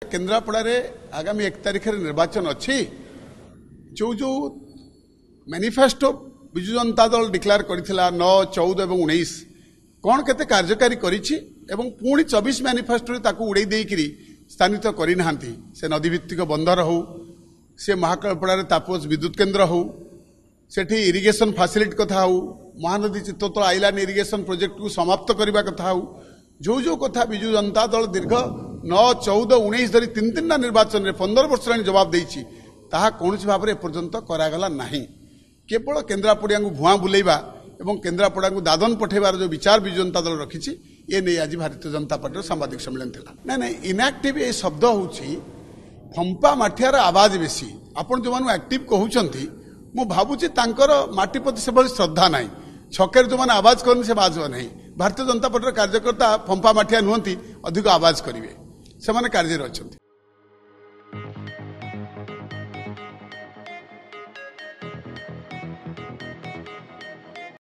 केन्द्रापड़ा आगामी 1 तारिख निर्वाचन अच्छी जो जो मैनिफेस्टो विजु जनता दल डिक्लेयर करथिला 9, 14 और 19 कौन केते कार्यकारी करिछि एवं पुणी 24 मैनिफेस्टो ताकू उड़े देकरी स्थानित करना से नदीभित्तिक बंदर हो से महाकालपड़ा तापस विद्युत केन्द्र हो सेठी इरिगेशन फैसिलिटी कथा हो महानदी चित्तोत्तल आइलैंड इरिगेशन प्रोजेक्ट को समाप्त करने कथा हो जो कथा विजु जनता दल दीर्घ 9, 14, 19 धरी 3 निर्वाचन में 15 वर्ष जवाब देछि ताहा कौन भाव में एपर्यंत करागला नहीं। केवल केन्द्रापड़िया भुआ बुलेवा और केन्द्रापड़ा को दादन पठेबार जो विचार विजु जनता दल रखी ये नहीं आज भारतीय जनता पार्टी सांबादिक सम्मेलन था ना इनएक्टिव ये शब्द हूँ फंपा माठियार आवाज बेसी आपन जो मानु एक्टिव कहउछंती मु भाबुची तांकर माटी प्रति से बड़ी श्रद्धा नहीं छकेर जो माने आवाज करन से बाजवा नहीं भारतीय जनता पार्टी कार्यकर्ता फंपा माठिया नुहंती अधिक आवाज करिवे से माने कार्य रचंती।